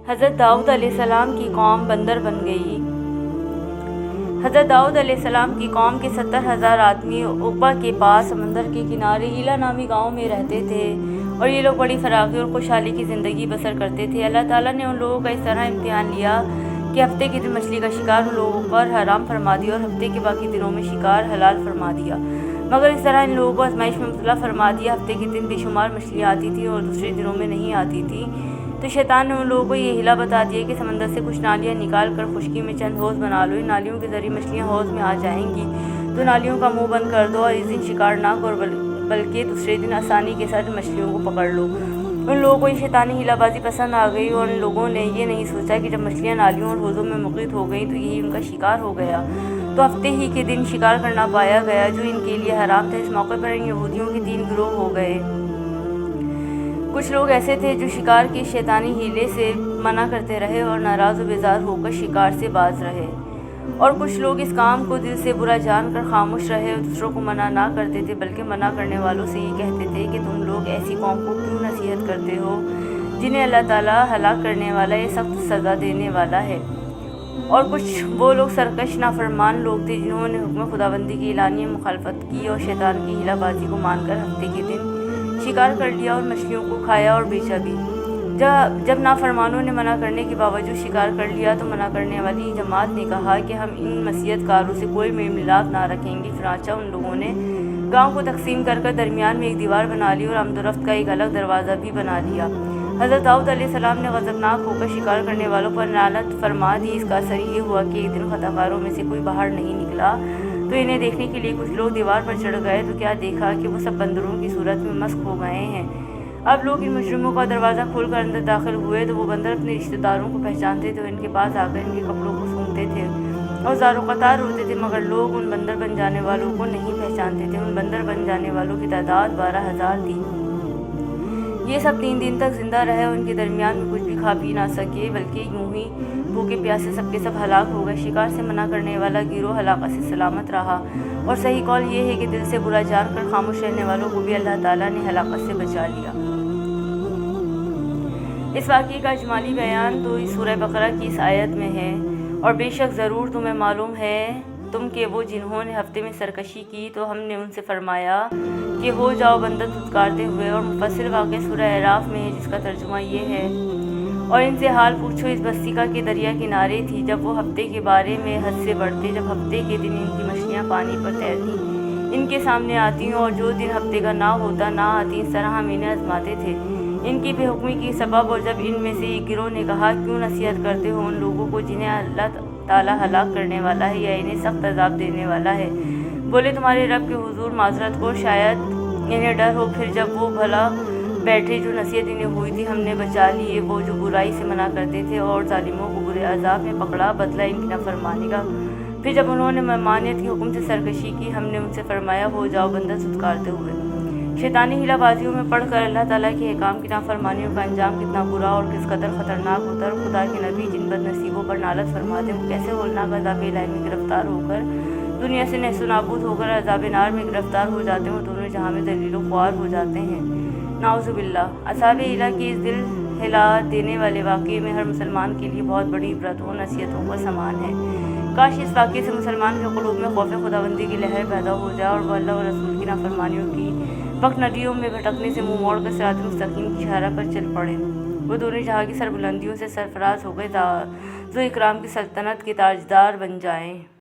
حضرت داؤد علیہ السلام کی قوم بندر بن گئی۔ حضرت داؤد علیہ السلام کی قوم کے 70,000 آدمی عقبہ کے پاس سمندر کے کنارے ایلا نامی گاؤں میں رہتے تھے، اور یہ لوگ بڑی فراخی اور خوشحالی کی زندگی بسر کرتے تھے۔ اللہ تعالیٰ نے ان لوگوں کا اس طرح امتحان لیا کہ ہفتے کے دن مچھلی کا شکار ان لوگوں پر حرام فرما دیا اور ہفتے کے باقی دنوں میں شکار حلال فرما دیا، مگر اس طرح ان لوگوں کو آزمائش میں مبتلا فرما دیا۔ ہفتے کے دن بے شمار مچھلیاں آتی تھیں اور دوسرے دنوں میں نہیں آتی تھیں، تو شیطان نے ان لوگوں کو یہ ہیلا بتا دیا کہ سمندر سے کچھ نالیاں نکال کر خشکی میں چند حوض بنا لو، ان نالیوں کے ذریعے مچھلیاں حوض میں آ جائیں گی، تو نالیوں کا منہ بند کر دو اور اس دن شکار نہ کرو بلکہ دوسرے دن آسانی کے ساتھ مچھلیوں کو پکڑ لو۔ ان لوگوں کو یہ شیطانی ہیلا بازی پسند آ گئی اور ان لوگوں نے یہ نہیں سوچا کہ جب مچھلیاں نالیوں اور حوضوں میں مقید ہو گئیں تو یہی ان کا شکار ہو گیا، تو ہفتے ہی کے دن شکار کرنا پایا گیا جو ان کے لیے حرام تھا۔ اس موقع پر ان یہودیوں کے 3 گروہ ہو گئے۔ کچھ لوگ ایسے تھے جو شکار کے شیطانی ہیلے سے منع کرتے رہے اور ناراض و بیزار ہو کر شکار سے باز رہے، اور کچھ لوگ اس کام کو دل سے برا جان کر خاموش رہے اور دوسروں کو منع نہ کرتے تھے بلکہ منع کرنے والوں سے یہ کہتے تھے کہ تم لوگ ایسی قوم کو کیوں نصیحت کرتے ہو جنہیں اللہ تعالیٰ ہلاک کرنے والا یا سخت سزا دینے والا ہے۔ اور کچھ وہ لوگ سرکش نافرمان لوگ تھے جنہوں نے حکم خداوندی کی اعلانیہ مخالفت کی اور شیطان کی ہیلا بازی کو مان کر ہفتے کے دن شکار کر لیا اور مچھلیوں کو کھایا اور بیچا بھی۔ جب نافرمانوں نے منع کرنے کے باوجود شکار کر لیا تو منع کرنے والی جماعت نے کہا کہ ہم ان نصیحت کاروں سے کوئی میل ملاپ نہ رکھیں گے۔ چنانچہ ان لوگوں نے گاؤں کو تقسیم کر درمیان میں ایک دیوار بنا لی اور آمد و رفت کا ایک الگ دروازہ بھی بنا لیا۔ حضرت داؤد علیہ السلام نے غضبناک ہو کر شکار کرنے والوں پر لعنت فرما دی۔ اس کا اثر یہ ہوا کہ ایک دن خطا کاروں میں سے کوئی باہر نہیں نکلا، تو انہیں دیکھنے کے لیے کچھ لوگ دیوار پر چڑھ گئے تو کیا دیکھا کہ وہ سب بندروں کی صورت میں مسخ ہو گئے ہیں۔ اب لوگ ان مجرموں کا دروازہ کھول کر اندر داخل ہوئے تو وہ بندر اپنے رشتہ داروں کو پہچانتے تھے اور ان کے پاس آ کر ان کے کپڑوں کو سونگھتے تھے اور زار و قطار روتے تھے، مگر لوگ ان بندر بن جانے والوں کو نہیں پہچانتے تھے۔ ان بندر بن جانے والوں کی تعداد 12,000 تھی۔ یہ سب 3 دن تک زندہ رہے اور ان کے درمیان میں کچھ بھی کھا پی نہ سکے بلکہ یوں ہی بھوکے پیاسے سب کے سب ہلاک ہو گئے۔ شکار سے منع کرنے والا گروہ ہلاکت سے سلامت رہا، اور صحیح قول یہ ہے کہ دل سے برا جان کر خاموش رہنے والوں کو بھی اللہ تعالیٰ نے ہلاکت سے بچا لیا۔ اس واقعے کا اجمالی بیان تو اس سورہ بقرہ کی اس آیت میں ہے۔ اور بے شک ضرور تمہیں معلوم ہے تم کہ وہ جنہوں نے ہفتے میں سرکشی کی تو ہم نے ان سے فرمایا کہ ہو جاؤ بندر دھتکارتے ہوئے، اور مفصل واقعہ سورہ اعراف میں ہے جس کا ترجمہ یہ ہے، اور ان سے حال پوچھو اس بستی کا کہ دریا کنارے تھی جب وہ ہفتے کے بارے میں حد سے بڑھتے، جب ہفتے کے دن ان کی مچھلیاں پانی پر تیرتی ان کے سامنے آتی اور جو دن ہفتے کا نہ ہوتا نہ آتی، اس طرح ہم انہیں آزماتے تھے ان کی بے حکمی کی سبب۔ اور جب ان میں سے ایک گروہ نے کہا کیوں نصیحت کرتے ہو ان لوگوں کو جنہیں اللہ تعالیٰ ہلاک کرنے والا ہے یا انہیں سخت عذاب دینے والا ہے، بولے تمہارے رب کے حضور معذرت کو، شاید انہیں ڈر ہو۔ پھر جب وہ بھلا بیٹھے جو نصیحت انہیں ہوئی تھی ہم نے بچا لیے، وہ جو برائی سے منع کرتے تھے، اور ظالموں کو برے عذاب میں پکڑا، بدلہ ان کی نافرمانی کا۔ پھر جب انہوں نے ممانعت کے حکم سے سرکشی کی ہم نے ان سے فرمایا ہو جاؤ بندر دھتکارتے ہوئے۔ شیطانی ہیلا بازیوں میں پڑھ کر اللہ تعالیٰ کے احکام کی نافرمانیوں کا انجام کتنا برا اور کس قدر خطرناک ہوتا ہے، اور خدا کے نبی جن بد نصیبوں پر لعنت فرماتے ہیں وہ کیسے ہولناک عذاب الہی میں گرفتار ہو کر دنیا سے نیست و نابود ہو کر عذاب نار میں گرفتار ہو جاتے ہیں اور دونوں جہاں میں ذلیل و خوار ہو جاتے ہیں۔ نعوذ باللہ۔ اصحاب ایلا کے اس دل ہلا دینے والے واقعے میں ہر مسلمان کے لیے بہت بڑی عبرتوں اور نصیحتوں کا سامان ہے۔ کاش اس واقعے سے مسلمان کے قلوب میں خوف خداوندی کی لہر پیدا ہو جائے اور وہ اللہ اور رسول کی نافرمانیوں کی وقت ندیوں میں بھٹکنے سے منہ موڑ کر صراط مستقیم کی شاہراہ پر چل پڑے، وہ دونوں جہاں کی سربلندیوں سے سرفراز ہو گئے، تعزو و اکرام کی سلطنت کے تاجدار بن جائیں۔